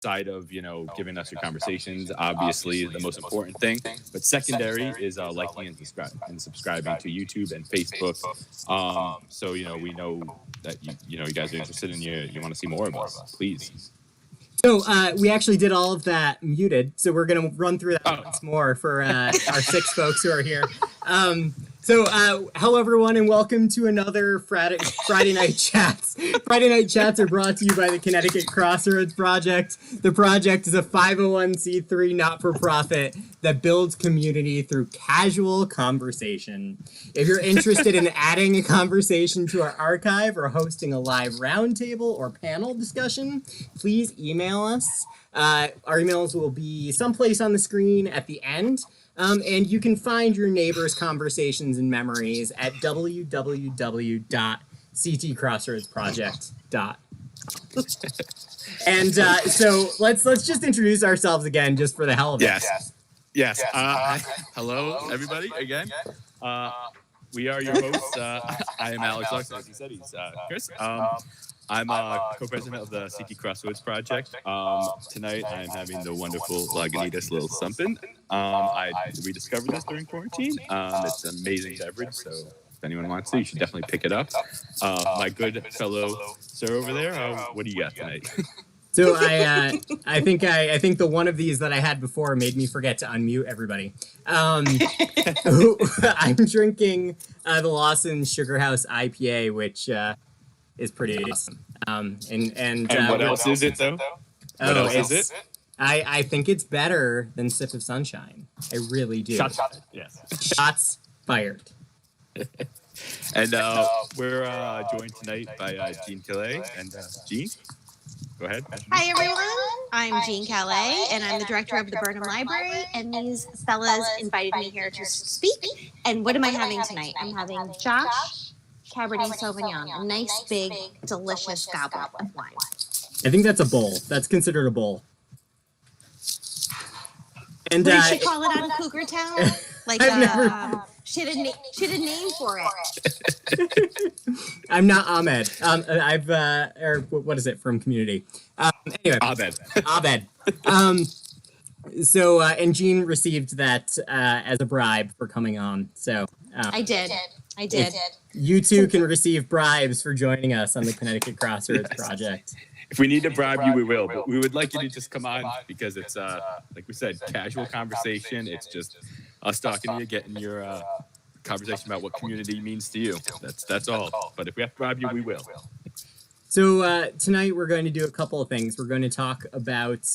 outside of, giving us your conversations, obviously the most important thing. But secondary is liking and subscribing to YouTube and Facebook. So, we know that, you guys are interested and you want to see more of us, please. So we actually did all of that muted, so we're going to run through that once more for our 6 folks who are here. Hello everyone, and welcome to another Friday Night Chats. Friday Night Chats are brought to you by the Connecticut Crossroads Project. The project is a 501c3 not-for-profit that builds community through casual conversation. If you're interested in adding a conversation to our archive or hosting a live roundtable or panel discussion, please email us. Our emails will be someplace on the screen at the end. And you can find your neighbors' conversations and memories at www.ctcrossroadsproject.com. And so let's just introduce ourselves again, just for the hell of it. Yes. Hello, everybody, again. We are your hosts. I am Alex Lux, as he said. He's Chris. I'm co-president of the CT Crossroads Project. Tonight, I'm having the wonderful Lagunitas Little Something. I rediscovered this during quarantine. It's an amazing beverage, so if anyone wants to, you should definitely pick it up. My good fellow sir over there, what do you got tonight? So I think the one of these that I had before made me forget to unmute everybody. I'm drinking the Lawson Sugar House IPA, which is pretty awesome. And what else is it though? What else is it? I think it's better than Sip of Sunshine. I really do. Shots fired. Yes. Shots fired. And we're joined tonight by Jean Kallay. And Jean, go ahead. Hi everyone, I'm Jean Kallay, and I'm the director of the Burnham Library, and these fellas invited me here to speak. And what am I having tonight? I'm having Josh Cabernet Sauvignon, a nice, big, delicious goblet of wine. I think that's a bowl. That's considered a bowl. And what did she call it on Cougar Town? Like she had a name for it. I'm not Ahmed. Or what is it from Community? Anyway, Abed. So and Jean received that as a bribe for coming on. So I did. You two can receive bribes for joining us on the Connecticut Crossroads Project. If we need to bribe you, we will. But we would like you to just come on because it's, like we said, casual conversation. It's just us talking to you, getting your conversation about what community means to you. That's all. But if we have to bribe you, we will. So tonight we're going to do a couple of things. We're going to talk about,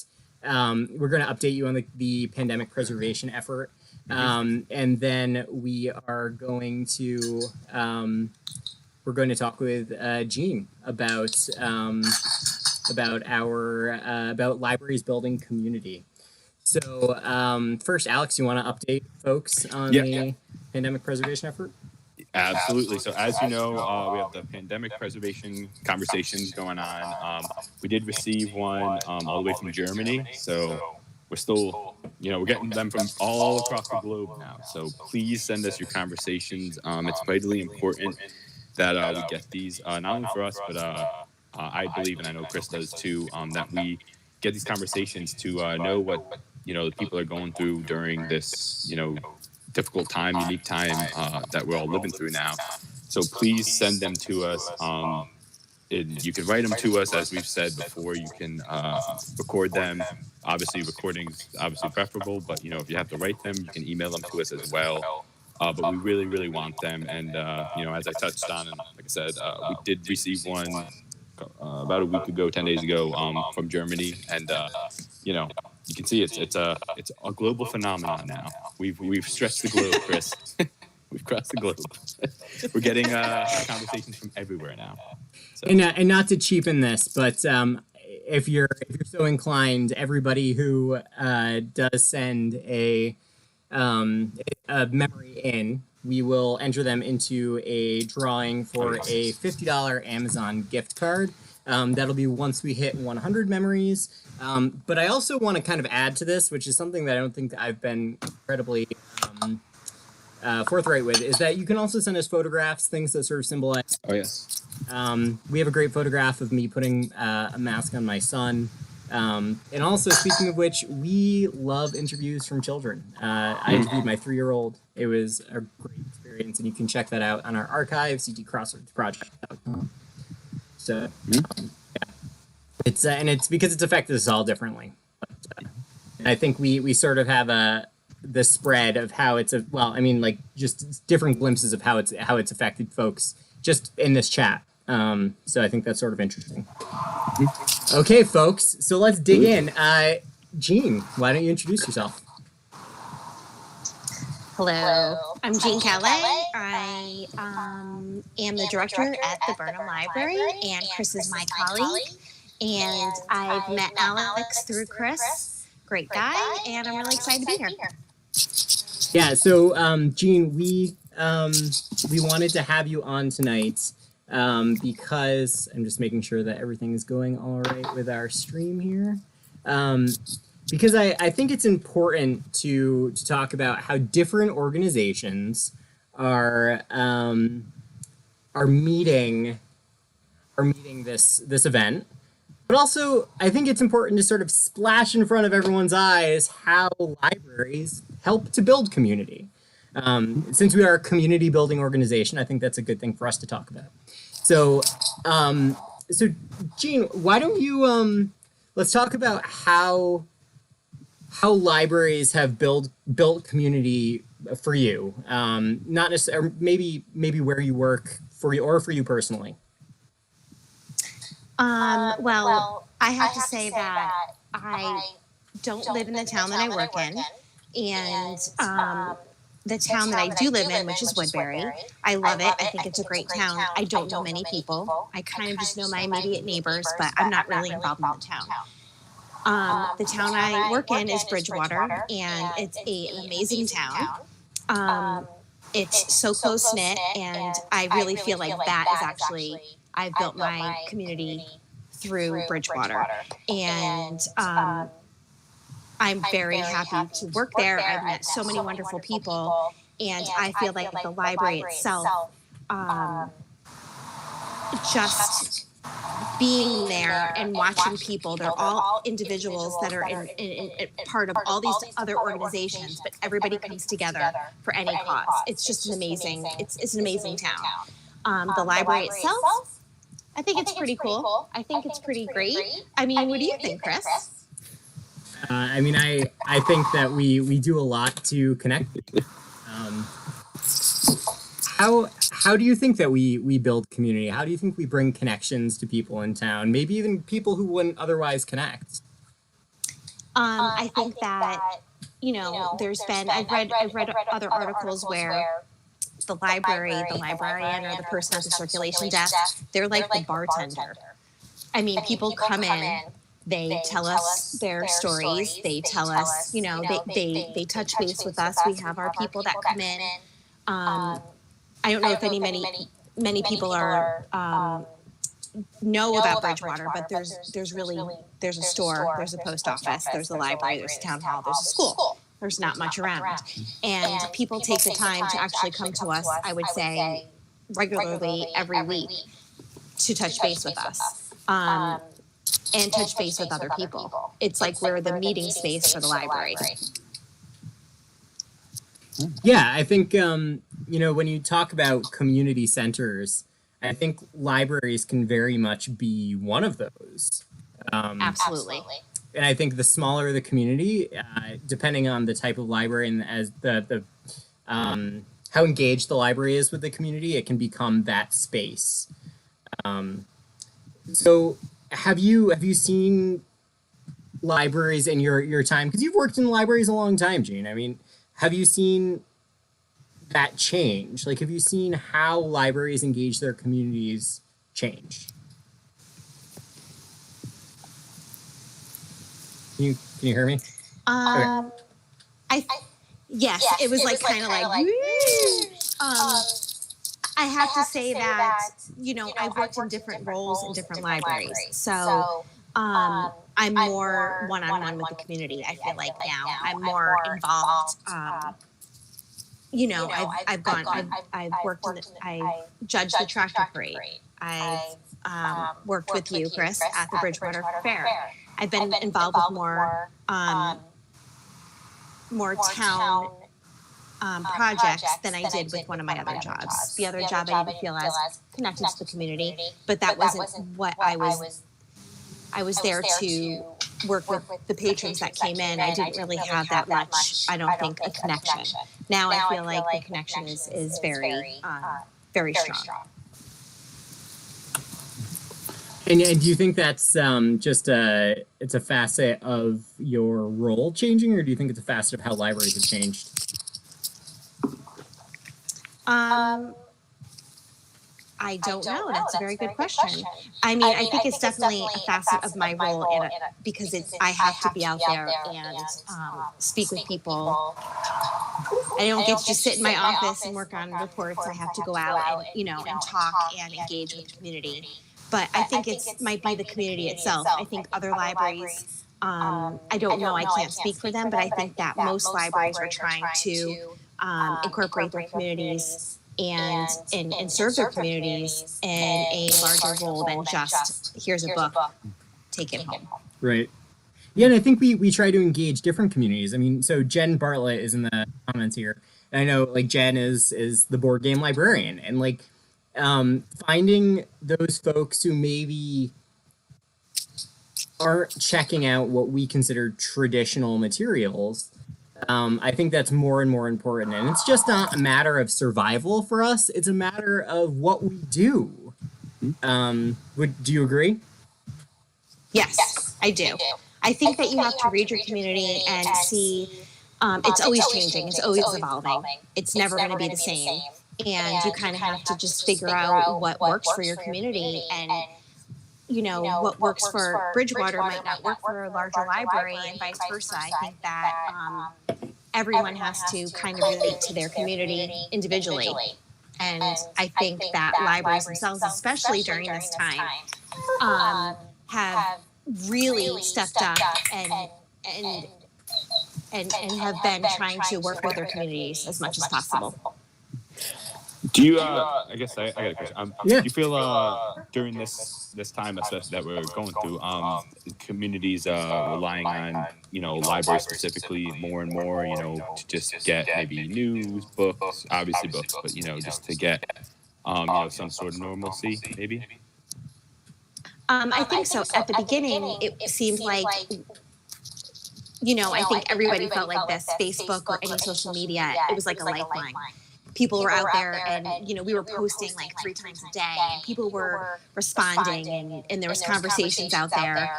we're going to update you on the pandemic preservation effort. And then we are going to talk with Jean about libraries building community. So first, Alex, you want to update folks on the pandemic preservation effort? Absolutely. So as you know, we have the pandemic preservation conversations going on. We did receive one all the way from Germany. So we're still, we're getting them from all across the globe now. So please send us your conversations. It's vitally important that we get these, not only for us, but I believe, and I know Chris does too, that we get these conversations to know what, the people are going through during this, difficult time, unique time that we're all living through now. So please send them to us. You can write them to us, as we've said before. You can record them. Obviously, recording's obviously preferable, but if you have to write them, you can email them to us as well. But we really, really want them. And as I touched on, and like I said, we did receive one about a week ago, 10 days ago, from Germany, and you can see it's a global phenomenon now. We've stretched the globe, Chris. We've crossed the globe. We're getting conversations from everywhere now. So. And not to cheapen this, but if you're so inclined, everybody who does send a memory in, we will enter them into a drawing for a $50 Amazon gift card. That'll be once we hit 100 memories. But I also want to kind of add to this, which is something that I don't think that I've been incredibly forthright with, is that you can also send us photographs, things that sort of symbolize. Oh, yes. We have a great photograph of me putting a mask on my son. And also, speaking of which, we love interviews from children. I interviewed my 3-year-old. It was a great experience, and you can check that out on our archive, ctcrossroadsproject.com. So, yeah. It's because it's affected us all differently. But, and I think we sort of have the spread of how it's just different glimpses of how it's affected folks just in this chat. So I think that's sort of interesting. Okay, folks, so let's dig in. Jean, why don't you introduce yourself? Hello, I'm Jean Kallay. I am the director at the Burnham Library, and Chris is my colleague. And I've met Alex through Chris, great guy, and I'm really excited to be here. Yeah, so Jean, we wanted to have you on tonight because I'm just making sure that everything is going all right with our stream here. Because I think it's important to talk about how different organizations are meeting this event. But also, I think it's important to sort of splash in front of everyone's eyes how libraries help to build community. Since we are a community building organization, I think that's a good thing for us to talk about. So, Jean, why don't you let's talk about how libraries have built community for you, not necessarily, maybe where you work for you personally. Well, I have to say that I don't live in the town that I work in, and the town that I do live in, which is Woodbury, I love it. I think it's a great town. I don't know many people. I kind of just know my immediate neighbors, but I'm not really involved in the town. The town I work in is Bridgewater, and it's an amazing town. It's so close-knit, and I really feel like that is actually, I've built my community through Bridgewater. And I'm very happy to work there. I've met so many wonderful people, and I feel like the library itself, just being there and watching people, they're all individuals that are in part of all these other organizations, but everybody comes together for any cause. It's just an amazing, it's an amazing town. The library itself, I think it's pretty cool. I think it's pretty great. I mean, what do you think, Chris? I mean, I think that we do a lot to connect people. How do you think that we build community? How do you think we bring connections to people in town? Maybe even people who wouldn't otherwise connect. I think that, there's been, I've read other articles where the librarian or the person at the circulation desk, they're like the bartender. I mean, people come in, they tell us their stories, they tell us, they touch base with us. We have our people that come in. I don't know if many people are know about Bridgewater, but there's a store, there's a post office, there's a library, there's a town hall, there's a school. There's not much around. And people take the time to actually come to us, I would say, regularly every week to touch base with us and touch base with other people. It's like we're the meeting space for the library. Yeah, I think, when you talk about community centers, I think libraries can very much be one of those. Absolutely. And I think the smaller the community, depending on the type of library and as the how engaged the library is with the community, it can become that space. So have you seen libraries in your time? Because you've worked in libraries a long time, Jean. I mean, have you seen that change? Like, have you seen how libraries engage their communities change? Can you hear me? Yes, it was like kind of like I have to say that, I've worked in different roles in different libraries. So I'm more one-on-one with the community, I feel like now. I'm more involved. I've worked I judged the tractor parade. I've worked with you, Chris, at the Bridgewater Fair. I've been involved with more town projects than I did with one of my other jobs. The other job I didn't feel as connected to the community, but that wasn't what I was there to work with the patrons that came in. I didn't really have that much, I don't think, a connection. Now I feel like the connection is very, very strong. And do you think that's just it's a facet of your role changing, or do you think it's a facet of how libraries have changed? I don't know. That's a very good question. I mean, I think it's definitely a facet of my role because I have to be out there and speak with people. I don't get to just sit in my office and work on reports. I have to go out and and talk and engage with the community. But I think it might be the community itself. I think other libraries, I don't know, I can't speak for them, but I think that most libraries are trying to incorporate their communities and serve their communities in a larger role than just, here's a book, take it home. Right. Yeah, and I think we try to engage different communities. I mean, so Jen Bartlett is in the comments here. And I know, like, Jen is the board game librarian. And, like, finding those folks who maybe aren't checking out what we consider traditional materials, I think that's more and more important. And it's just not a matter of survival for us. It's a matter of what we do. Do you agree? Yes, I do. I think that you have to read your community and see, it's always changing. It's always evolving. It's never going to be the same. And you kind of have to just figure out what works for your community, and what works for Bridgewater might not work for a larger library, and vice versa. I think that everyone has to kind of relate to their community individually. And I think that libraries themselves, especially during this time, have really stepped up and have been trying to work with their communities as much as possible. Do you, I guess I got a question. Do you feel during this time that we're going through, communities relying on, libraries specifically more and more, to just get maybe news, books, obviously books, but, just to get, some sort of normalcy, maybe? I think so. At the beginning, it seemed like, I think everybody felt like this. Facebook or any social media, it was like a lifeline. People were out there, and we were posting like 3 times a day, and people were responding, and there was conversations out there.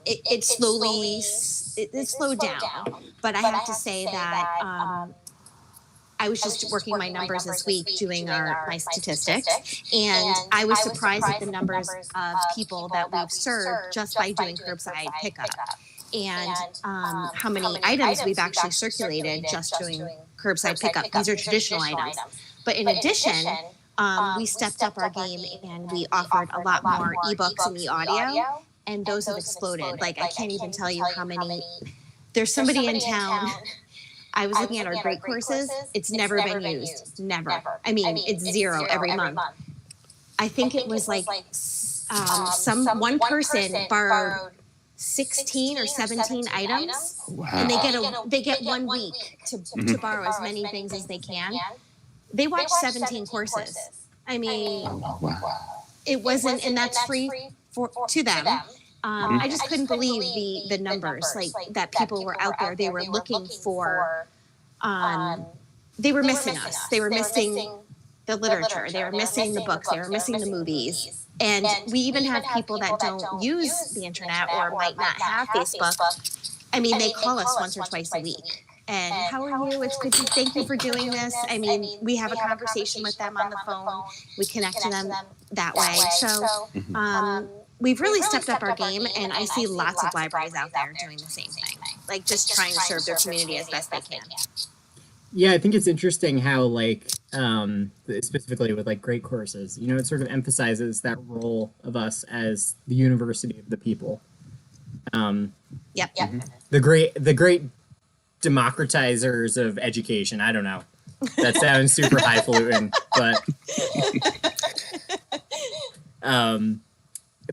It slowed down, but I have to say that I was just working my numbers this week, doing my statistics, and I was surprised at the numbers of people that we've served just by doing curbside pickup, and how many items we've actually circulated just doing curbside pickup. These are traditional items. But in addition, we stepped up our game and we offered a lot more ebooks and e-audio, and those have exploded. Like, I can't even tell you how many. There's somebody in town. I was looking at our great courses. It's never been used. Never. I mean, it's 0 every month. I think it was like one person borrowed 16 or 17 items. Wow. And they get 1 week to borrow as many things as they can. They watched 17 courses. I mean, it wasn't, and that's free to them. I just couldn't believe the numbers, like, that people were out there. They were looking for, they were missing us. They were missing the literature. They were missing the books. They were missing the movies. And we even have people that don't use the internet or might not have Facebook. I mean, they call us once or twice a week. And how are you? It's good. Thank you for doing this. I mean, we have a conversation with them on the phone. We connect to them that way. So we've really stepped up our game, and I see lots of libraries out there doing the same thing, like just trying to serve their community as best they can. Yeah, I think it's interesting how, like, specifically with, like, great courses, it sort of emphasizes that role of us as the university of the people. Yep. The great democratizers of education. I don't know. That sounds super highfalutin, but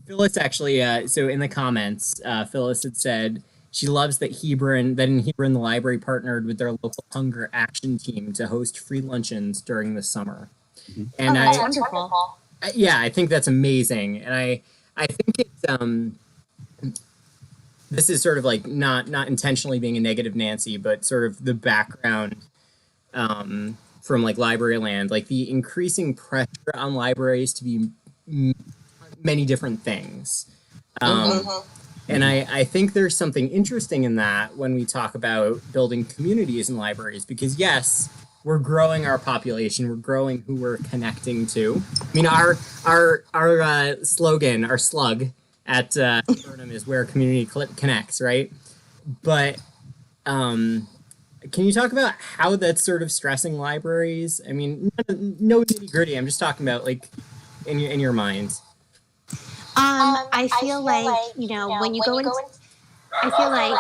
Phyllis actually, so in the comments, Phyllis had said she loves that Hebron, the library partnered with their local hunger action team to host free luncheons during the summer. Mhm. And that's wonderful. yeah, I think that's amazing. And I think it's, this is sort of like not intentionally being a negative Nancy, but sort of the background from like library land, like the increasing pressure on libraries to be many different things. And I think there's something interesting in that when we talk about building communities in libraries, because yes, we're growing our population, we're growing who we're connecting to. I mean, our slogan, our slug at Burnham is where community connects, right? But can you talk about how that's sort of stressing libraries? I mean, no nitty gritty. I'm just talking about like in your mind. I feel like, when you go into, I feel like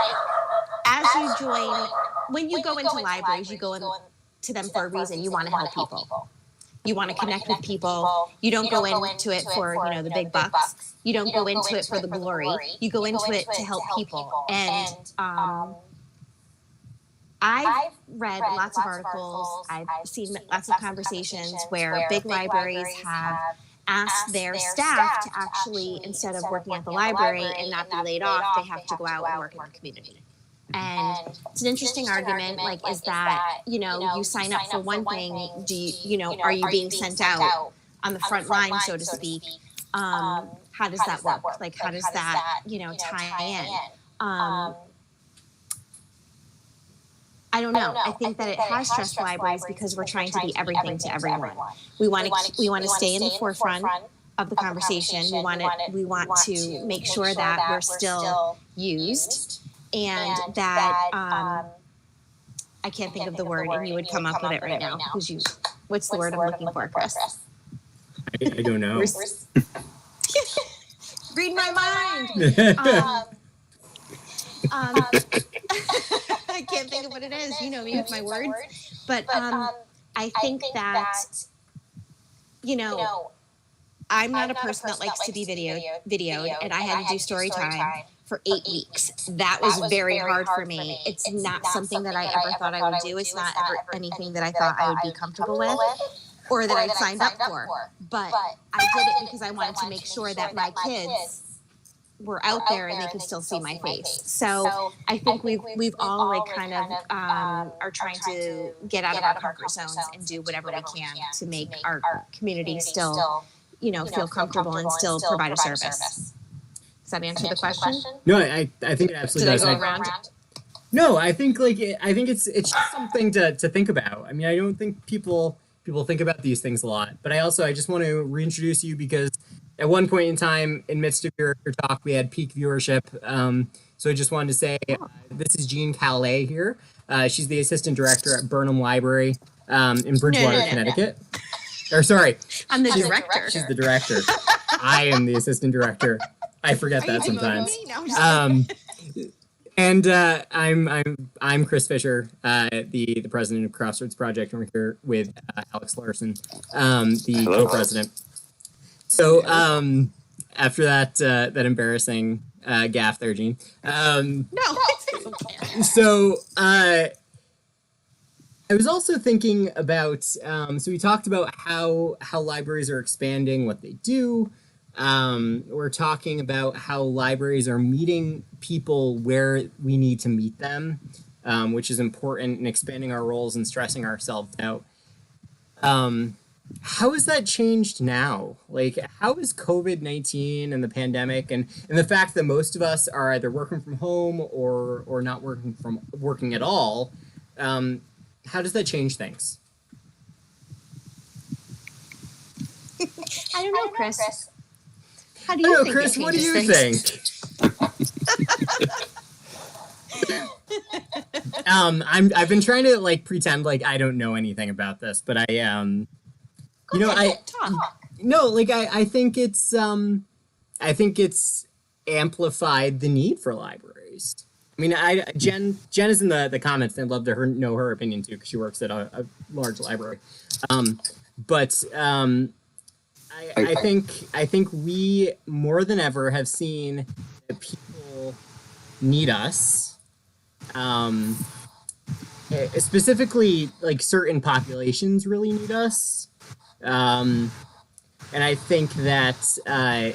as you join, when you go into libraries, you go into them for a reason. You want to help people. You want to connect with people. You don't go into it for, the big bucks. You don't go into it for the glory. You go into it to help people. And I've read lots of articles. I've seen lots of conversations where big libraries have asked their staff to actually, instead of working at the library and not be laid off, they have to go out and work in the community. And it's an interesting argument, like, is that, you sign up for one thing, are you being sent out on the front line, so to speak? How does that work? Like, how does that, tie in? I don't know. I think that it has stressed libraries because we're trying to be everything to everyone. We want to stay in the forefront of the conversation. We want to make sure that we're still used, and that I can't think of the word, and you would come up with it right now. What's the word I'm looking for, Chris? I don't know. Read my mind. I can't think of what it is. You know me with my words. But I think that, I'm not a person that likes to be videoed, and I had to do story time for 8 weeks. That was very hard for me. It's not something that I ever thought I would do. It's not ever anything that I thought I would be comfortable with or that I'd signed up for. But I did it because I wanted to make sure that my kids were out there and they could still see my face. So I think we've all like kind of are trying to get out of our comfort zones and do whatever we can to make our community still, feel comfortable and still provide a service. Does that answer the question? No, I think it absolutely does. Did I go around? No, I think it's just something to think about. I mean, I don't think people think about these things a lot, but I just want to reintroduce you because at one point in time, in midst of your talk, we had peak viewership. So I just wanted to say this is Jean Kallay here. She's the assistant director at Burnham Library in Bridgewater, Connecticut. Or sorry, I'm the director. She's the director. I am the assistant director. I forget that sometimes. And I'm Chris Fisher, the president of Crossroads Project, and we're here with Alex Larson, the co-president. So after that embarrassing gaffe there, Jean. No, it's okay. So I was also thinking about so we talked about how libraries are expanding what they do. We're talking about how libraries are meeting people where we need to meet them, which is important in expanding our roles and stressing ourselves out. How has that changed now? Like, how is COVID-19 and the pandemic and the fact that most of us are either working from home or not working at all, how does that change things? I don't know, Chris. How do you think Chris, what do you things? think? I've been trying to like pretend like I don't know anything about this, but I think it's amplified the need for libraries. I mean, Jen is in the comments, and I'd love to know her opinion too, because she works at a large library. But I think we more than ever have seen that people need us. Specifically, like certain populations really need us. And I think that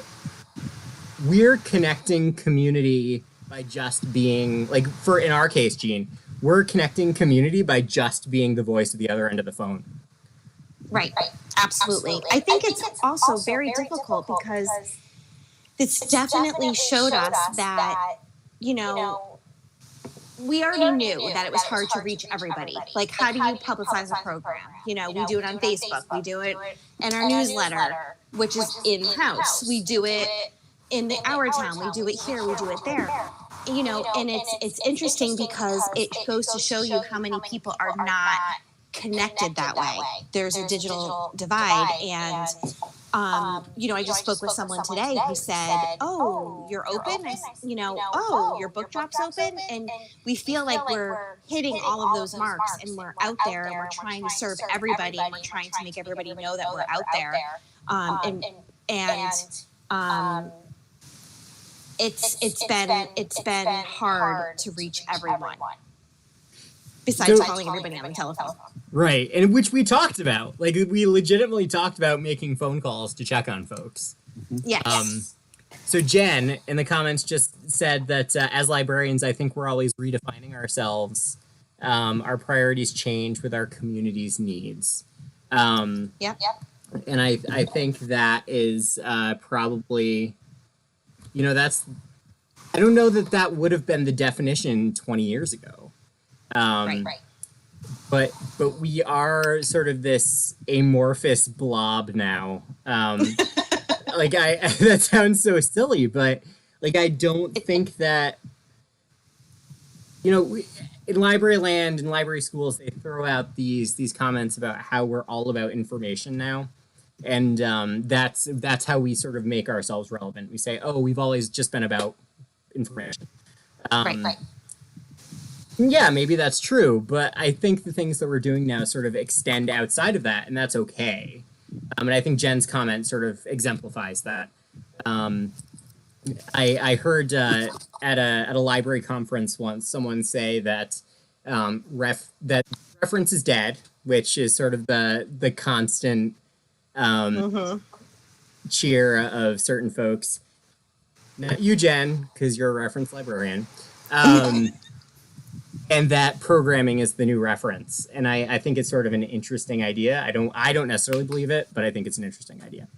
we're connecting community by just being like, for in our case, Jean, we're connecting community by just being the voice at the other end of the phone. Right. Absolutely. I think it's also very difficult because this definitely showed us that, you know, we already knew that it was hard to reach everybody. Like, how do you publicize a program? You know, we do it on Facebook, we do it in our newsletter, which is in-house. We do it in our town, we do it here, we do it there. You know, and it's interesting because it goes to show you how many people are not connected that way. There's a digital divide, and you know, I just spoke with someone today who said, "Oh, you're open," you know, "Oh, your book drop's open," and we feel like we're hitting all of those marks, and we're out there, and we're trying to serve everybody, and we're trying to make everybody know that we're out there, and it's been hard to reach everyone. Besides calling everybody on the telephone. Right, and which we talked about. Like, we legitimately talked about making phone calls to check on folks. Yes. So Jen, in the comments, just said that as librarians, I think we're always redefining ourselves. Our priorities change with our community's needs. Yep. And I think that is probably, you know, that's, I don't know that that would have been the definition 20 years ago. Right. But we are sort of this amorphous blob now. Like, that sounds so silly, but like, I don't think that, you know, in library land and library schools, they throw out these comments about how we're all about information now. And that's how we sort of make ourselves relevant. We say, oh, we've always just been about information. Right. Yeah, maybe that's true, but I think the things that we're doing now sort of extend outside of that, and that's okay. And I think Jen's comment sort of exemplifies that. I heard at a library conference once someone say that that reference is dead, which is sort of the constant cheer of certain folks. Not you, Jen, because you're a reference librarian. And that programming is the new reference. And I think it's sort of an interesting idea. I don't necessarily believe it, but I think it's an interesting idea.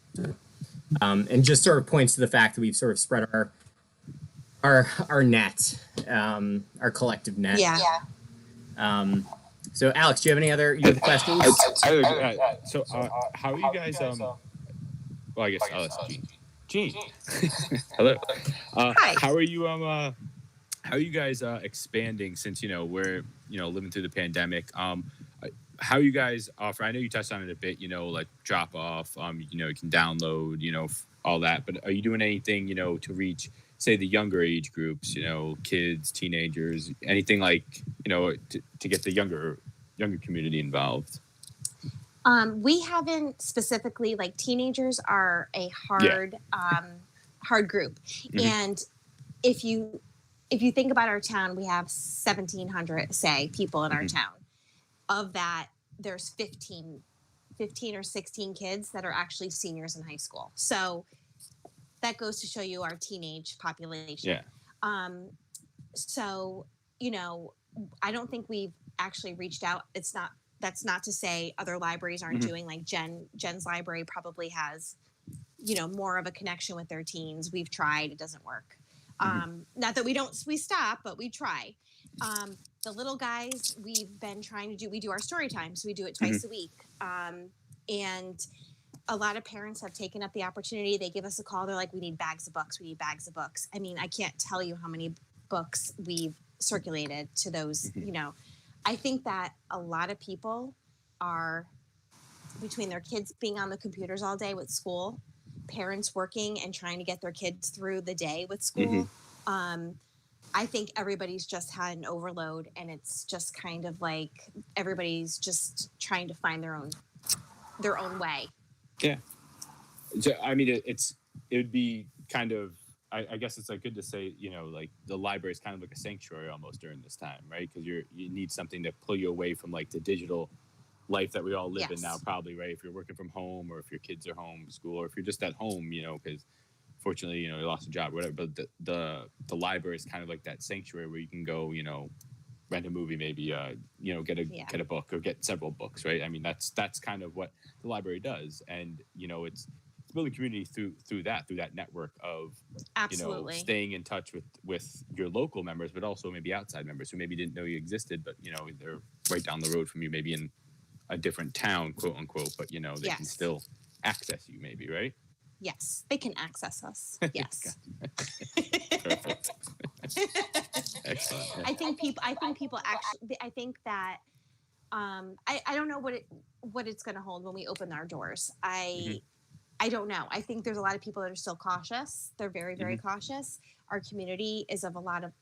And just sort of points to the fact that we've sort of spread our net, our collective net. Yeah. So Alex, do you have any other questions? So how are you guys, well, I guess I'll ask Jean. Hello. Hi. How are you guys expanding since, you know, we're, you know, living through the pandemic? How you guys offer, I know you touched on it a bit, you know, like drop off, you know, you can download, you know, all that, but are you doing anything, you know, to reach, say, the younger age groups, you know, kids, teenagers, anything like, you know, to get the younger community involved? We haven't specifically, like, teenagers are a hard group. And if you think about our town, we have 1,700, say, people in our town. Of that, there's 15 or 16 kids that are actually seniors in high school. So that goes to show you our teenage population. Yeah. So, you know, I don't think we've actually reached out. That's not to say other libraries aren't doing, like Jen's library probably has, you know, more of a connection with their teens. We've tried, it doesn't work. Not that we stop, but we try. The little guys, we've been trying to we do our story times. We do it twice a week. And a lot of parents have taken up the opportunity. They give us a call. They're like, we need bags of books. We need bags of books. I mean, I can't tell you how many books we've circulated to those, you know. I think that a lot of people are, between their kids being on the computers all day with school, parents working and trying to get their kids through the day with school. I think everybody's just had an overload, and it's just kind of like everybody's just trying to find their own way. Yeah. So, I mean, it would be kind of, I guess it's like good to say, like the library is kind of like a sanctuary almost during this time, right? Because you need something to pull you away from like the digital life that we all live in now, probably, right? If you're working from home, or if your kids are home from school, or if you're just at home, because fortunately, you lost a job or whatever. But the library is kind of like that sanctuary where you can go, rent a movie, maybe, get a book or get several books, right? I mean, that's kind of what the library does, and it's building community through that network of Absolutely. Staying in touch with your local members, but also maybe outside members who maybe didn't know you existed, but they're right down the road from you, maybe in a different town, quote unquote, but they can still access you, maybe, right? Yes, they can access us. Yes. Perfect. Excellent. I think people actually. I think that I don't know what it's going to hold when we open our doors. I don't know. I think there's a lot of people that are still cautious. They're very, very cautious. Our community is of a lot of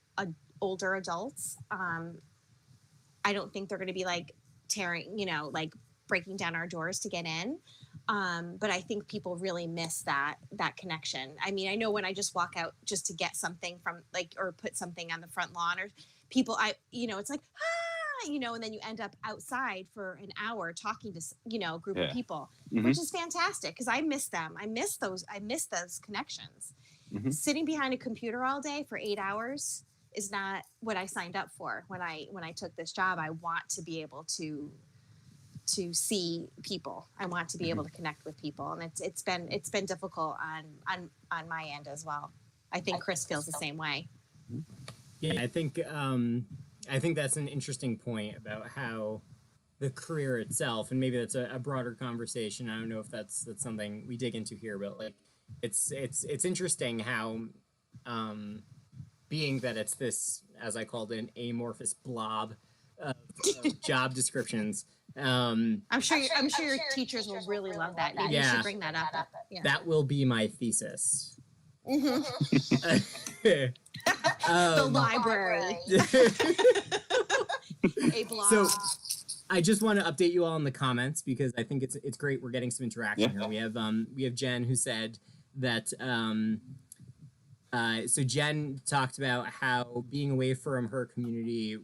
older adults. I don't think they're going to be like tearing, like breaking down our doors to get in. But I think people really miss that connection. I mean, I know when I just walk out just to get something from or put something on the front lawn, or people, it's like, and then you end up outside for an hour talking to, a group of people, which is fantastic because I miss them. I miss those connections. Sitting behind a computer all day for 8 hours is not what I signed up for when I took this job. I want to be able to see people. I want to be able to connect with people, and it's been difficult on my end as well. I think Chris feels the same way. Yeah, I think that's an interesting point about how the career itself, and maybe that's a broader conversation. I don't know if that's something we dig into here, but like it's interesting how being that it's this, as I called it, an amorphous blob of job descriptions. I'm sure your teachers will really love that. Maybe you should bring that up. Yeah. That will be my thesis. The library. A blog. So I just want to update you all in the comments because I think it's great. We're getting some interaction here. We have Jen who said that. So Jen talked about how being away from her community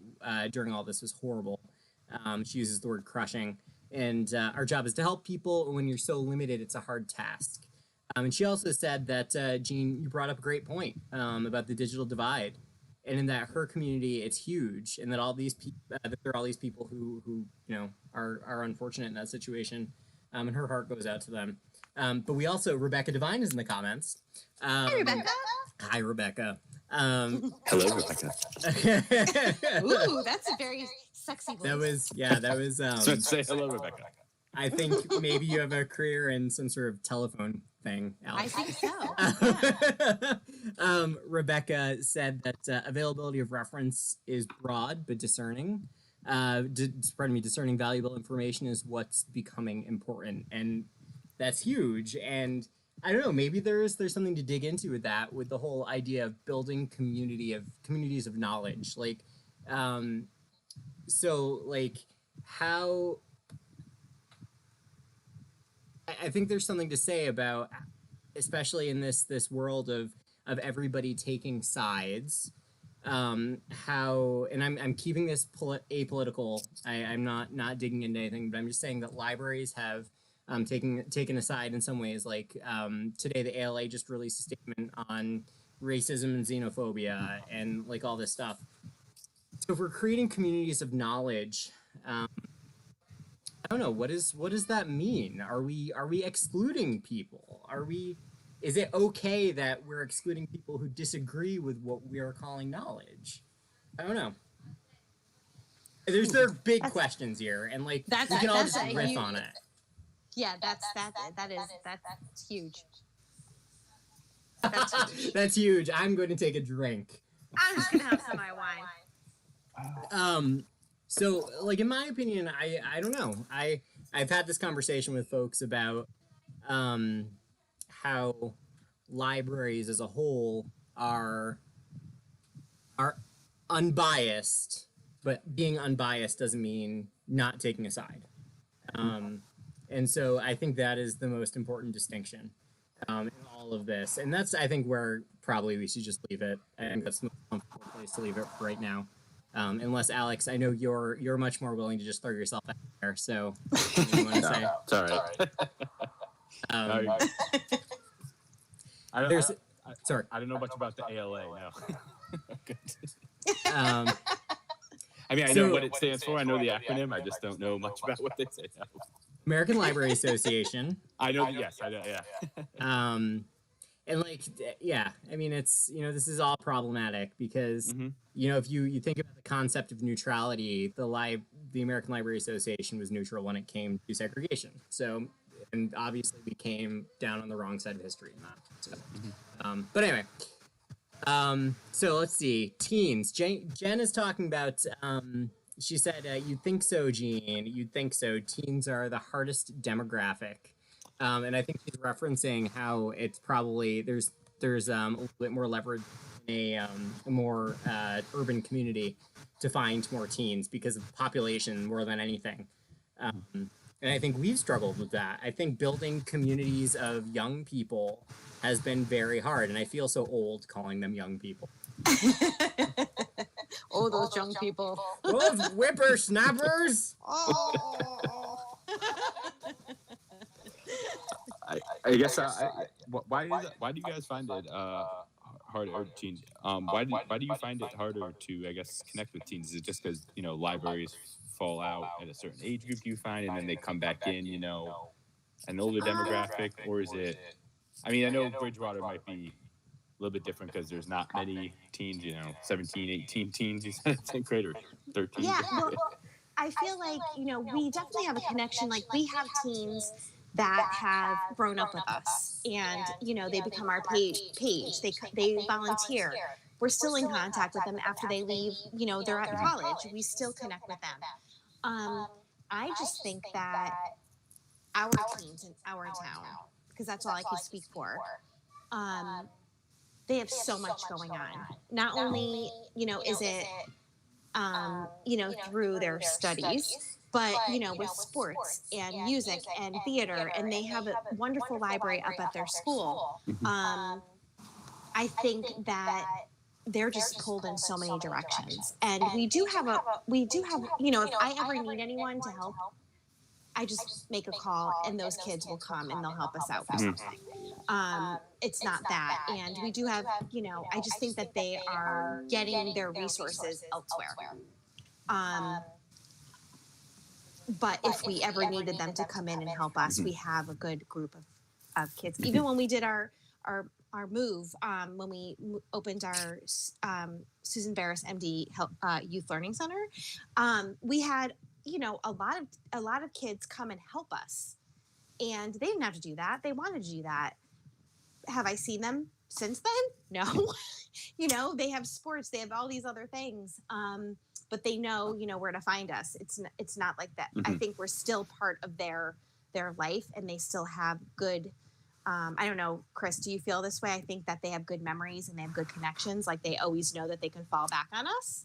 during all this was horrible. She uses the word crushing. And our job is to help people. And when you're so limited, it's a hard task. And she also said that, Jean, you brought up a great point about the digital divide. And in that her community, it's huge. And that all these that there are all these people who are unfortunate in that situation. And her heart goes out to them. But we also, Rebecca Devine is in the comments. Hi, Rebecca. Hi, Rebecca. Hello, Rebecca. Ooh, that's a very sexy voice. That was. So say hello, Rebecca. I think maybe you have a career in some sort of telephone thing, Alex. I think so. Rebecca said that availability of reference is broad but discerning. Discerning valuable information is what's becoming important, and that's huge. And I don't know, maybe there's something to dig into with that, with the whole idea of building communities of knowledge. Like, so like how. I think there's something to say about, especially in this world of everybody taking sides, how, and I'm keeping this apolitical. I'm not digging into anything, but I'm just saying that libraries have taken a side in some ways. Like today, the ALA just released a statement on racism and xenophobia and like all this stuff. So if we're creating communities of knowledge, I don't know, what does that mean? Are we excluding people? Is it okay that we're excluding people who disagree with what we are calling knowledge? I don't know. There are big questions here, and like we can all just riff on it. Yeah, that's huge. That's huge. That's huge. I'm going to take a drink. I'm just gonna have some of my wine. So, like, in my opinion, I don't know. I've had this conversation with folks about how libraries as a whole are unbiased, but being unbiased doesn't mean not taking a side. And so I think that is the most important distinction. in all of this, and that's I think where probably we should just leave it. I think that's the most comfortable place to leave it for right now. Unless Alex, I know you're much more willing to just throw yourself out there. So, what do you want to say? It's all right. There's sorry. I don't know much about the ALA. No. Um, I mean, I know what it stands for. I know the acronym. I just don't know much about what they say. American Library Association. I know. Yes, I know. Yeah. And like, yeah, I mean, it's, this is all problematic because, if you think about the concept of neutrality, the American Library Association was neutral when it came to segregation. So, and obviously we came down on the wrong side of history in that. So, but anyway, so let's see, teens. Jen is talking about, she said, you'd think so, Jean, you'd think so. Teens are the hardest demographic. And I think she's referencing how it's probably there's a little bit more leverage in a more urban community to find more teens because of the population more than anything. And I think we've struggled with that. I think building communities of young people has been very hard, and I feel so old calling them young people. Oh, those young people. Those whippersnappers! Oh. I guess why do you guys find it harder, teens? Why do you find it harder to, I guess, connect with teens? Is it just because libraries fall out at a certain age group, you find, and then they come back in, an older demographic, or is it? I mean, I know Bridgewater might be a little bit different because there's not many teens, 17, 18 teens, you said, 10th grade or 13. Yeah, well, I feel like, we definitely have a connection. Like, we have teens that have grown up with us and, they become our page. They volunteer. We're still in contact with them after they leave, they're at college. We still connect with them. I just think that our teens in our town, because that's all I can speak for, they have so much going on. Not only, is it, through their studies, but, with sports and music and theater, and they have a wonderful library up at their school. I think that they're just pulled in so many directions. And we do have, if I ever need anyone to help, I just make a call and those kids will come and they'll help us out with something. It's not that. And we do have, I just think that they are getting their resources elsewhere. But if we ever needed them to come in and help us, we have a good group of kids. Even when we did our move, when we opened our Susan Barris MD Youth Learning Center, we had a lot of kids come and help us, and they didn't have to do that. They wanted to do that. Have I seen them since then? No. They have sports. They have all these other things. But they know, where to find us. It's not like that. I think we're still part of their life, and they still have good. I don't know, Chris, do you feel this way? I think that they have good memories and they have good connections. Like they always know that they can fall back on us.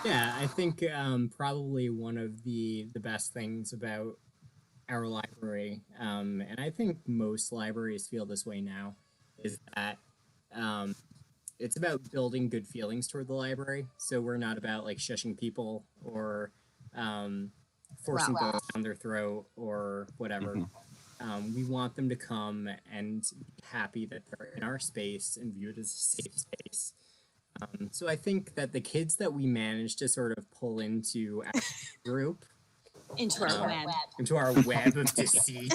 Yeah, I think probably one of the best things about our library, and I think most libraries feel this way now, is that it's about building good feelings toward the library. So we're not about like shushing people or forcing books down their throat or whatever. We want them to come and be happy that they're in our space and view it as a safe space. So I think that the kids that we managed to sort of pull into our group, into our web of deceit,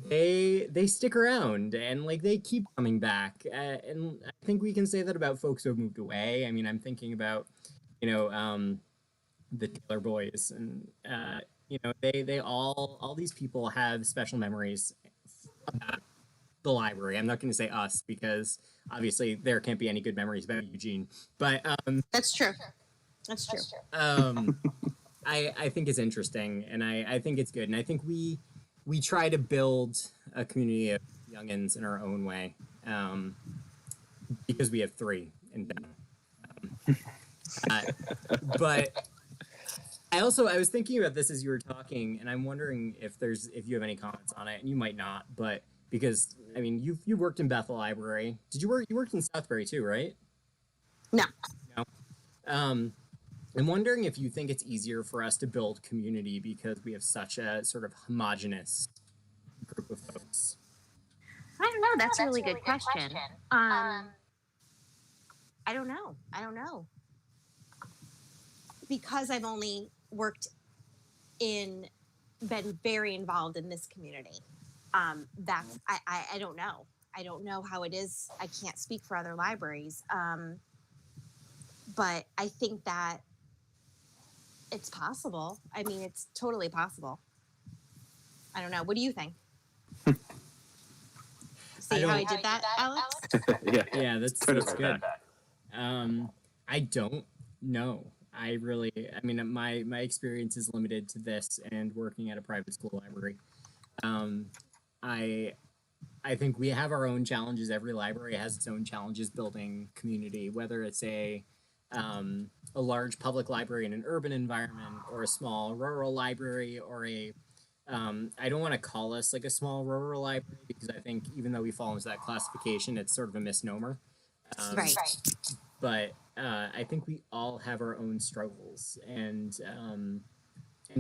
they stick around and like they keep coming back. And I think we can say that about folks who have moved away. I mean, I'm thinking about the Taylor boys, and they all these people have special memories about the library. I'm not going to say us because obviously there can't be any good memories about Eugene, but that's true. I think it's interesting, and I think it's good, and I think we try to build a community of youngins in our own way, because we have 3 in town. But I was thinking about this as you were talking, and I'm wondering if you have any comments on it, and you might not, but because I mean you worked in Bethel Library. You worked in Southbury too, right? No. No. I'm wondering if you think it's easier for us to build community because we have such a sort of homogenous group of folks. I don't know. That's a really good question. I don't know. Because I've only been very involved in this community. I don't know. I don't know how it is. I can't speak for other libraries. But I think that it's possible. I mean, it's totally possible. I don't know. What do you think? See how I did that, Alex? Yeah, that's good. I don't know. I mean, my experience is limited to this and working at a private school library. I think we have our own challenges. Every library has its own challenges building community, whether it's a large public library in an urban environment or a small rural library or I don't want to call us like a small rural library because I think even though we fall into that classification, it's sort of a misnomer. Right. But I think we all have our own struggles and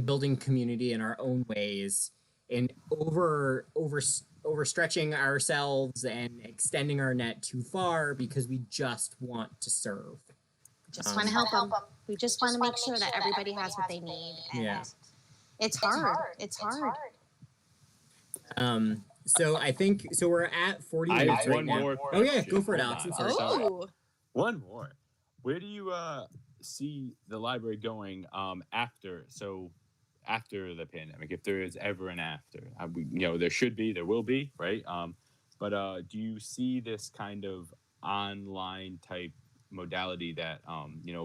building community in our own ways and overstretching ourselves and extending our net too far because we just want to serve. Just want to help them. We just want to make sure that everybody has what they need. And it's hard. It's hard. So I think we're at 40 minutes. I have one more question. Oh yeah, go for it, Alex. One more. Where do you see the library going after the pandemic? If there is ever an after, there will be, right? But do you see this kind of online type modality that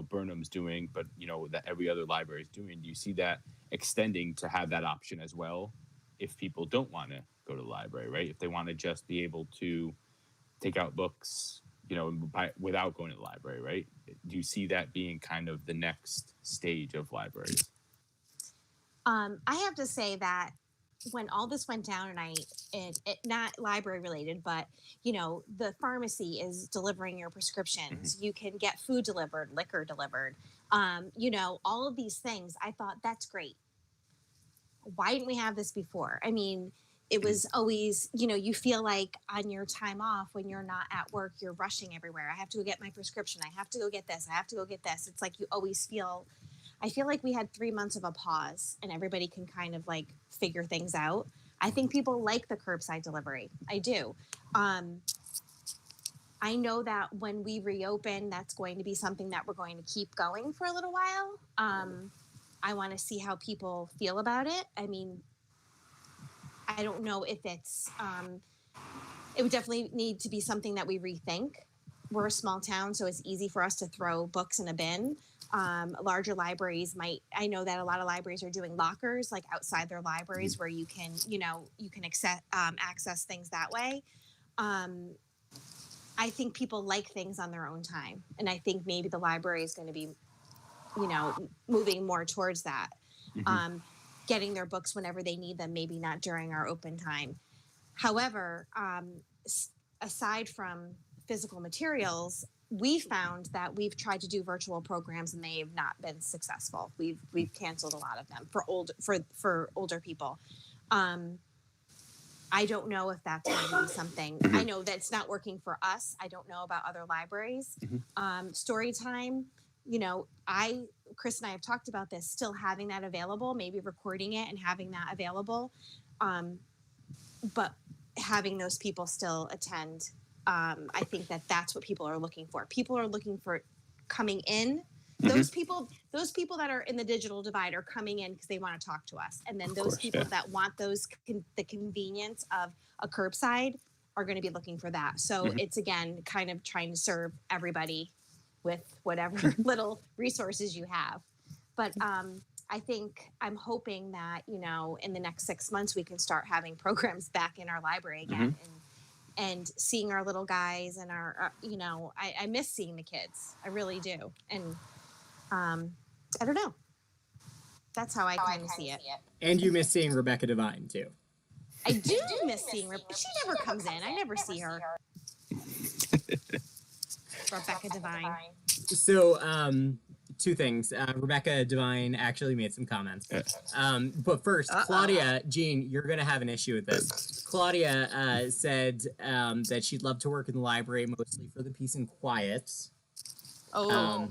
Burnham's doing, but that every other library is doing? Do you see that extending to have that option as well if people don't want to go to the library, right? If they want to just be able to take out books without going to the library, right? Do you see that being kind of the next stage of libraries? I have to say that when all this went down and not library related, but the pharmacy is delivering your prescriptions. Mm-hmm. You can get food delivered, liquor delivered, all of these things. I thought that's great. Why didn't we have this before? I mean, it was always, you feel like on your time off when you're not at work, you're rushing everywhere. I have to go get my prescription. I have to go get this. I have to go get this. It's like you always I feel like we had 3 months of a pause and everybody can kind of like figure things out. I think people like the curbside delivery. I do. I know that when we reopen, that's going to be something that we're going to keep going for a little while. I want to see how people feel about it. I mean, I don't know if it's, it would definitely need to be something that we rethink. We're a small town, so it's easy for us to throw books in a bin. Larger libraries I know that a lot of libraries are doing lockers like outside their libraries where you can access things that way. I think people like things on their own time. And I think maybe the library is going to be, moving more towards that. Mm-hmm. Getting their books whenever they need them, maybe not during our open time. However, aside from physical materials, we found that we've tried to do virtual programs and they've not been successful. We've canceled a lot of them for older people. I don't know if that's going to be something. I know that it's not working for us. I don't know about other libraries. Mm-hmm. Story time, Chris and I have talked about this, still having that available, maybe recording it and having that available. But having those people still attend, I think that's what people are looking for. People are looking for coming in. Mm-hmm. Those people that are in the digital divide are coming in because they want to talk to us. And then those people that want the convenience of a curbside are going to be looking for that. So it's, again, kind of trying to serve everybody with whatever little resources you have. But I'm hoping that, in the next 6 months, we can start having programs back in our library again and seeing our little guys and our, I miss seeing the kids. I really do. And I don't know. That's how I kind of see it. And you miss seeing Rebecca Devine too. I do miss seeing her. She never comes in. I never see her. Rebecca Devine. So, two things. Rebecca Devine actually made some comments. But first, Claudia, Jean, you're going to have an issue with this. Claudia said that she'd love to work in the library mostly for the peace and quiet. Oh,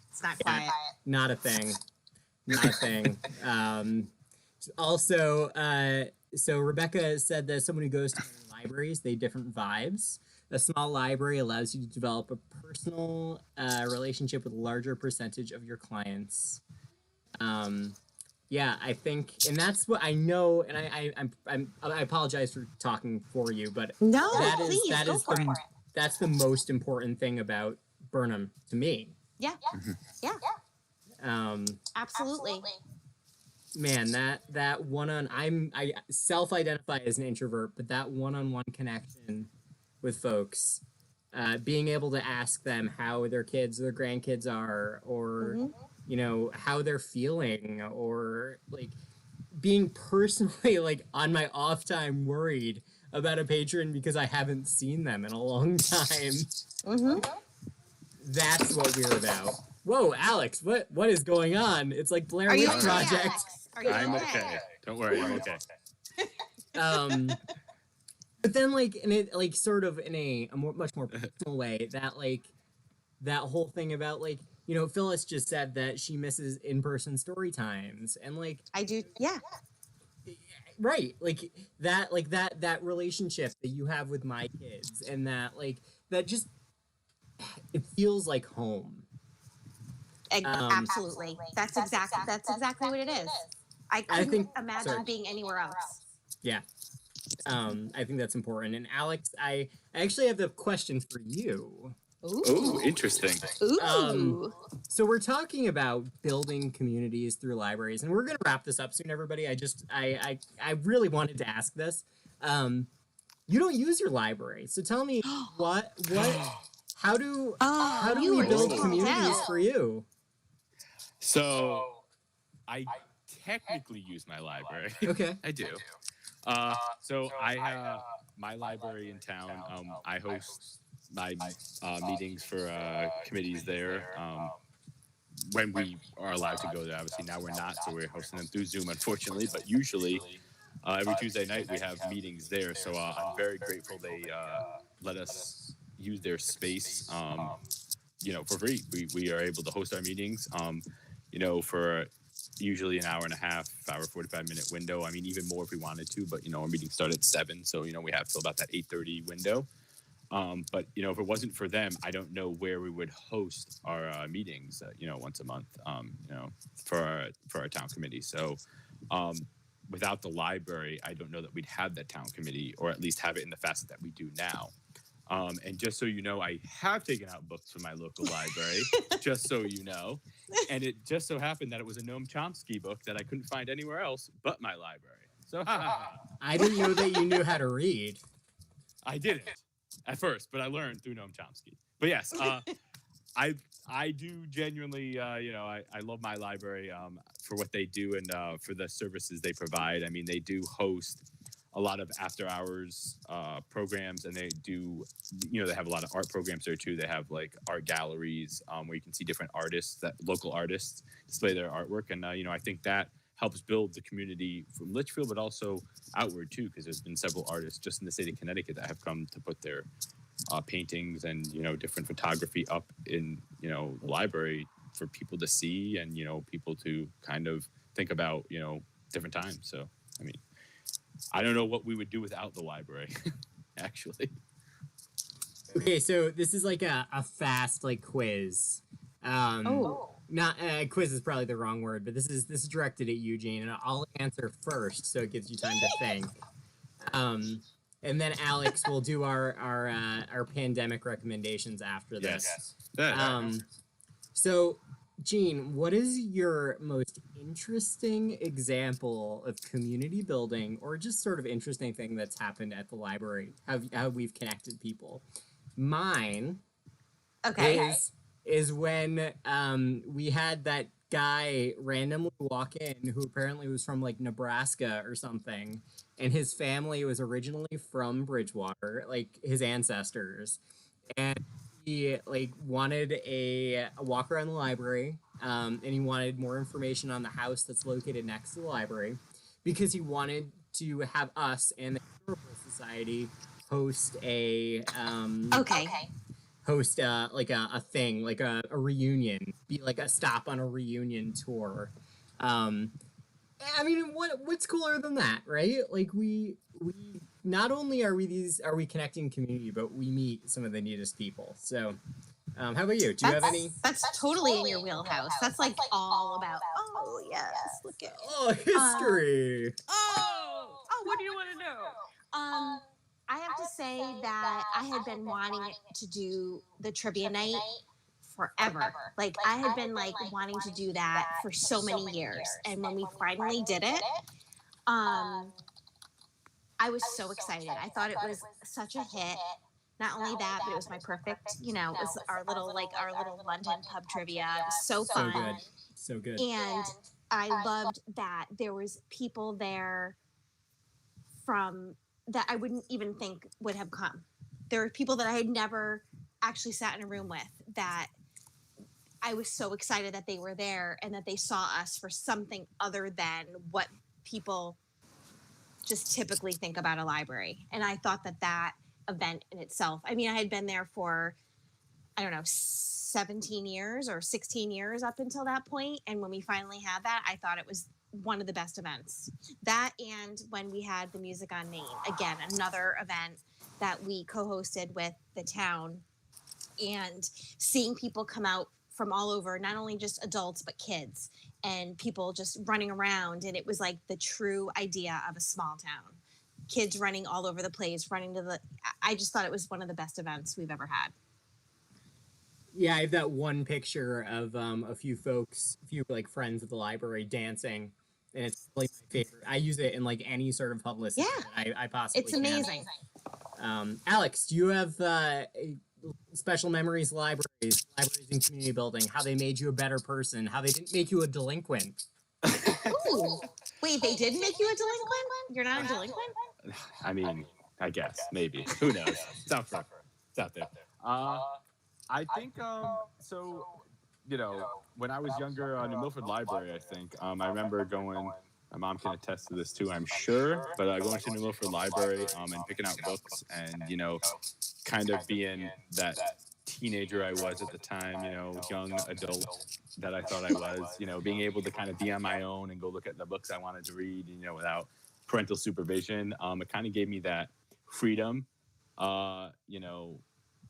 it's not quiet. Not a thing. Not a thing. Also, so Rebecca said that someone who goes to libraries, they have different vibes. A small library allows you to develop a personal relationship with a larger percentage of your clients. Yeah, I think, and that's what I know. And I apologize for talking for you, but that's the most important thing about Burnham to me. Yeah, yeah. Absolutely. Man, that I self-identify as an introvert, but that one-on-one connection with folks, being able to ask them how their kids, their grandkids are, or you know, how they're feeling, or like being personally like on my off time worried about a patron because I haven't seen them in a long time. That's what we're about. Whoa, Alex, what is going on? It's like Blair Witch Project. I'm okay. Don't worry, I'm okay. But then, like, in it, like, sort of in a much more personal way, that, like, that whole thing about, like, you know, Phyllis just said that she misses in-person story times, and, like... I do, yeah. Right, that relationship that you have with my kids, and that, like, that just... It feels like home. Absolutely. That's exactly what it is. I couldn't imagine being anywhere else. Yeah. I think that's important. And Alex, I actually have the question for you. Ooh, interesting. Ooh. So we're talking about building communities through libraries, and we're going to wrap this up soon, everybody. I really wanted to ask this. You don't use your library, so tell me how do we build communities for you? So I technically use my library. Okay. I do. So I have my library in town. I host my meetings for committees there when we are allowed to go there. Obviously, now we're not, so we're hosting them through Zoom, unfortunately. But usually, every Tuesday night we have meetings there. So I'm very grateful they let us use their space, for free. We are able to host our meetings, for usually an hour and a half, 45-minute window. I mean, even more if we wanted to, but, our meetings start at 7. So, we have till about that 8:30 window. But, if it wasn't for them, I don't know where we would host our meetings, once a month, for our town committee. So without the library, I don't know that we'd have that town committee, or at least have it in the facet that we do now. And just so you know, I have taken out books from my local library, just so you know. And it just so happened that it was a Noam Chomsky book that I couldn't find anywhere else but my library. So I didn't know that you knew how to read. I didn't at first, but I learned through Noam Chomsky. But yes, I do genuinely, I love my library for what they do and for the services they provide. I mean, they do host a lot of after hours programs, and they do, they have a lot of art programs there too. They have like art galleries where you can see different artists, local artists display their artwork. And, I think that helps build the community from Litchfield, but also outward too, because there's been several artists just in the state of Connecticut that have come to put their paintings and, different photography up in, the library for people to see and, people to kind of think about, different times. So, I mean, I don't know what we would do without the library, actually. Okay, so this is like a fast quiz. Not quiz is probably the wrong word, but this is directed at Eugene, and I'll answer first, so it gives you time to think. And then Alex will do our pandemic recommendations after this. Yes. So, Jean, what is your most interesting example of community building, or just sort of interesting thing that's happened at the library? How we've connected people. Mine is when we had that guy randomly walk in who apparently was from like Nebraska or something, and his family was originally from Bridgewater, like his ancestors, and he like wanted a walk around the library, and he wanted more information on the house that's located next to the library, because he wanted to have us and the Historical Society host a Okay. host like a thing, like a reunion, be like a stop on a reunion tour. I mean, what's cooler than that, right? Like we not only are we connecting community, but we meet some of the neatest people. So, how about you? Do you have any? That's totally in your wheelhouse. That's like all about. Oh yes, look at. Oh, history. What do you want to know? I have to say that I had been wanting to do the trivia night forever. Like I had been like wanting to do that for so many years, and when we finally did it, I was so excited. I thought it was such a hit. Not only that, but it was my perfect. You know, it was our little London pub trivia. It was so fun. So good. So good. And I loved that there was people there from that I wouldn't even think would have come. There were people that I had never actually sat in a room with that I was so excited that they were there and that they saw us for something other than what people just typically think about a library. And I thought that event in itself, I mean, I had been there for, I don't know, 17 years or 16 years up until that point. And when we finally had that, I thought it was one of the best events. That and when we had the Music on Main, again, another event that we co-hosted with the town, and seeing people come out from all over, not only just adults, but kids and people just running around. And it was like the true idea of a small town. Kids running all over the place, I just thought it was one of the best events we've ever had. Yeah, I have that one picture of a few like friends at the library dancing, and it's like my favorite. I use it in like any sort of publicity that I possibly It's amazing. Can. Alex, do you have special memories, libraries and community building, how they made you a better person, how they didn't make you a delinquent? Ooh. Wait, they did make you a delinquent? You're not a delinquent? I mean, I guess, maybe. Who knows? It's out there. It's out there. I think, so, you know, when I was younger, New Milford Library, I think, I remember going, my mom can attest to this too, I'm sure, but going to New Milford Library and picking out books and, you know, kind of being that teenager I was at the time, you know, young adult that I thought I was, you know, being able to kind of be on my own and go look at the books I wanted to read, you know, without parental supervision. It kind of gave me that freedom, you know,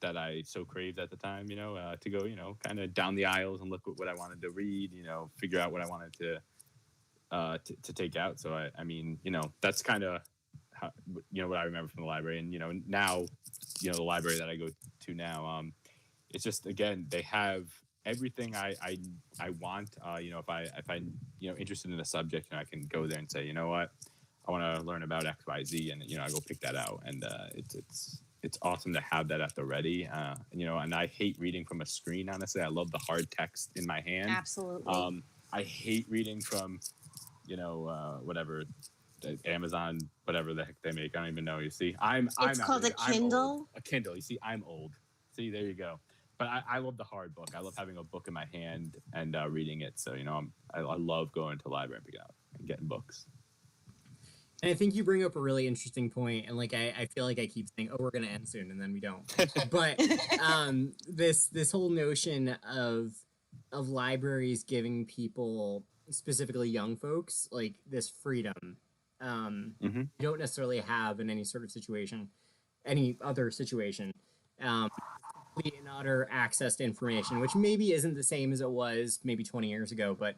that I so craved at the time, you know, to go, you know, kind of down the aisles and look at what I wanted to read, you know, figure out what I wanted to take out. So I mean, you know, that's kind of how, you know, what I remember from the library. And, you know, now, you know, the library that I go to now, it's just, again, they have everything I want. You know, if I you know, interested in a subject, you know, I can go there and say, you know what, I want to learn about X, Y, Z, and, you know, I go pick that out. And it's awesome to have that at the ready. You know, and I hate reading from a screen, honestly. I love the hard text in my hand. Absolutely. I hate reading from, you know, whatever, Amazon, whatever the heck they make. I don't even know. You see, it's called a Kindle. A Kindle. You see, I'm old. See, there you go. But I love the hard book. I love having a book in my hand and reading it. So, you know, I love going to the library and picking out and getting books. And I think you bring up a really interesting point, and like I feel like I keep saying, "Oh, we're going to end soon," and then we don't. But this whole notion of libraries giving people, specifically young folks, like this freedom, you don't necessarily have in any sort of situation, any other situation. Complete and utter access to information, which maybe isn't the same as it was maybe 20 years ago, but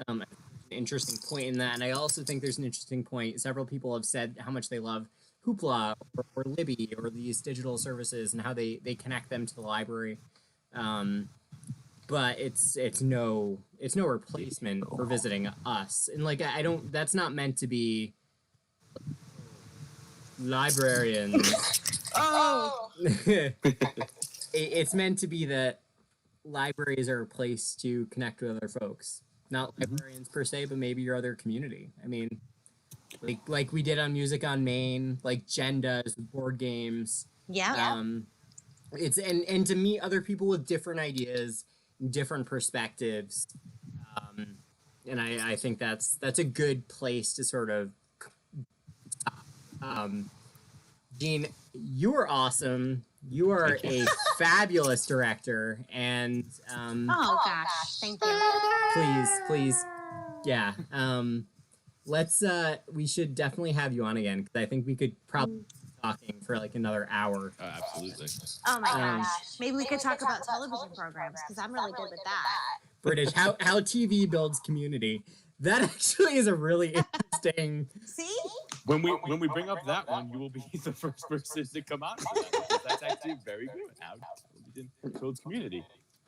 an interesting point in that. And I also think there's an interesting point. Several people have said how much they love Hoopla or Libby or these digital services and how they connect them to the library. But it's no replacement for visiting us. And like that's not meant to be librarians. Oh. It's meant to be that libraries are a place to connect with other folks. not librarians per se, but maybe your other community. I mean, like we did on Music on Main, like Jen does with board games. Yeah. It's and to meet other people with different ideas, different perspectives, and I think that's a good place to sort of. Jean, you are awesome. You are a fabulous director, and Oh gosh, thank you. please, yeah. Let's we should definitely have you on again because I think we could probably be talking for like another hour. Absolutely. Oh my gosh, maybe we could talk about television programs because I'm really good with that. British, how TV builds community. That actually is a really interesting. See? When we bring up that one, you will be the first person to come on. Because that's actually very good. How television builds community.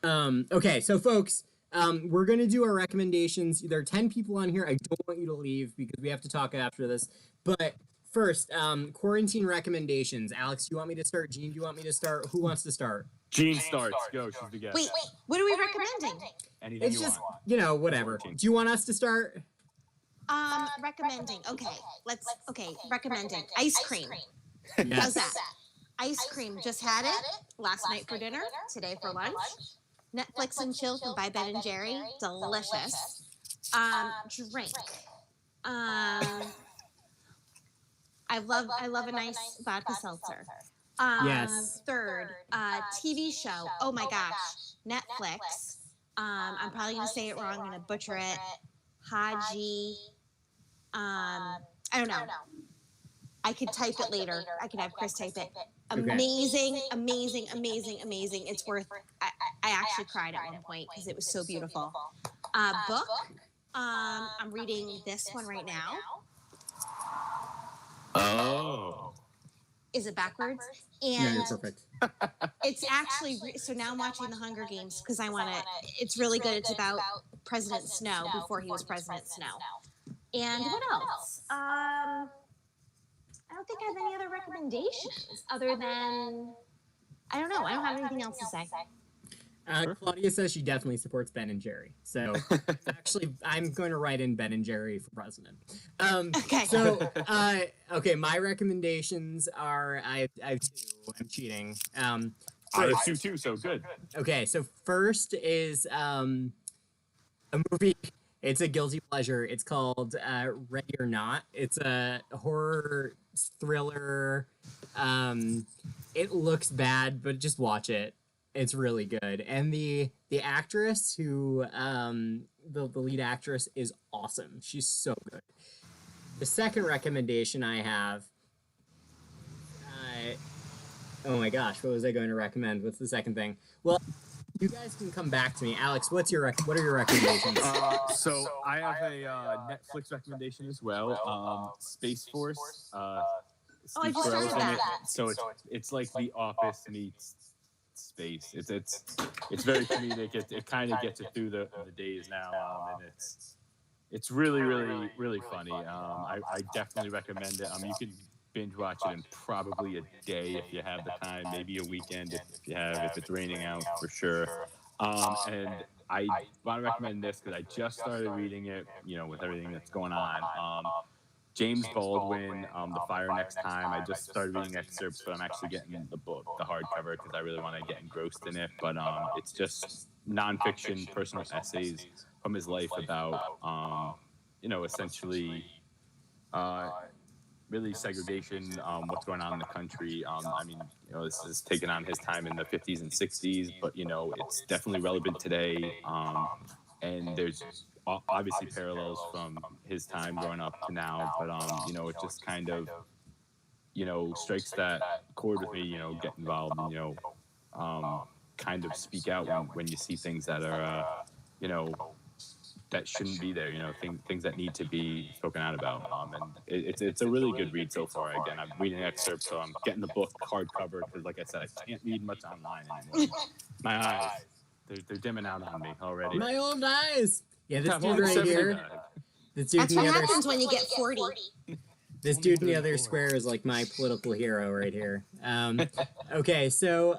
Okay, so folks, we're gonna do our recommendations. There are 10 people on here. I don't want you to leave because we have to talk after this. But first, quarantine recommendations. Alex, do you want me to start? Jean, do you want me to start? Who wants to start? Jean starts. Go. She's the guest. Wait, what are we recommending? Anything It's you just, want. whatever. Do you want us to start? Recommending. Okay, recommending. Ice cream. How's Yes. that? Ice cream. Just had it last night for dinner, today for lunch. Netflix and chill from by Ben and Jerry. Delicious. Drink. I love a nice vodka seltzer. Yes. Third, TV show. Oh my gosh, Netflix. I'm probably gonna say it wrong. I'm gonna butcher it. Haji. I don't know. I could type it later. I could have Chris type it. Amazing. It's worth. I actually cried at one point because it was so beautiful. Book. I'm reading this one right now. Oh. Is it backwards? Yeah, And you're perfect. it's actually so now I'm watching the Hunger Games because I want to. It's really good. It's about President Snow before he was President Snow. And what else? I don't think I have any other recommendations other than I don't know. I don't have anything else to say. Claudia says she definitely supports Ben and Jerry. So actually, I'm going to write in Ben and Jerry for president. Okay. So, okay, my recommendations are I have two. I'm cheating. I have two too, so good. Okay, so first is a movie. It's a guilty pleasure. It's called Ready or Not. It's a horror thriller. It looks bad, but just watch it. It's really good. And the actress who the lead actress is awesome. She's so good. The second recommendation I have oh my gosh, what was I going to recommend? What's the second thing? Well, you guys can come back to me. Alex, what are your recommendations? So I have a Netflix recommendation as well. Space Force. I just started that. So it's like The Office meets space. It's very comedic. It kind of gets it through the days now, and it's really funny. I definitely recommend it. You can binge watch it in probably a day if you have the time, maybe a weekend if it's raining out for sure. And I want to recommend this because I just started reading it. With everything that's going on. James Baldwin, The Fire Next Time. I just started reading excerpts, but I'm actually getting the book, the hardcover, because I really want to get engrossed in it. But it's just nonfiction, personal essays from his life about, essentially, really segregation, what's going on in the country. This is taken on his time in the 50s and 60s, but, it's definitely relevant today. And there's obviously parallels from his time growing up to now, but it just kind of strikes that chord with me. Get involved and kind of speak out when you see things that are that shouldn't be there. Things that need to be spoken out about. And it's a really good read so far. Again, I'm reading excerpts, so I'm getting the book hardcover because, like I said, I can't read much online anymore. My eyes, they're dimming out on me already. My own eyes. Yeah, this dude right here. This dude That's what happens when you get 40. This dude in the other square is like my political hero right here. Okay, so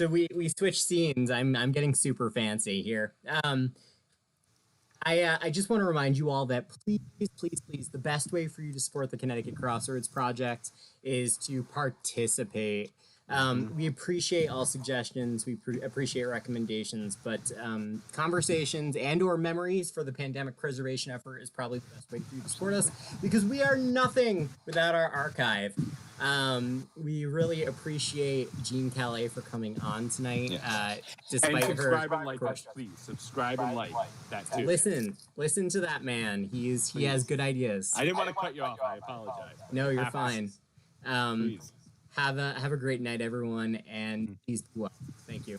we switch scenes. I'm getting super fancy here. I just want to remind you all that please, the best way for you to support the Connecticut Crossroads Project is to participate. We appreciate all suggestions, we appreciate recommendations, but conversations and or memories for the pandemic preservation effort is probably the best way for you to support us, because we are nothing without our archive. We really appreciate Jean Kallay for coming on tonight. Despite And subscribe her, and like us, please. Subscribe and like that too. listen to that man. He has good ideas. I didn't want to cut you off. I apologize. No, you're fine. Please. Have a great night, everyone, and peace be well. Thank you.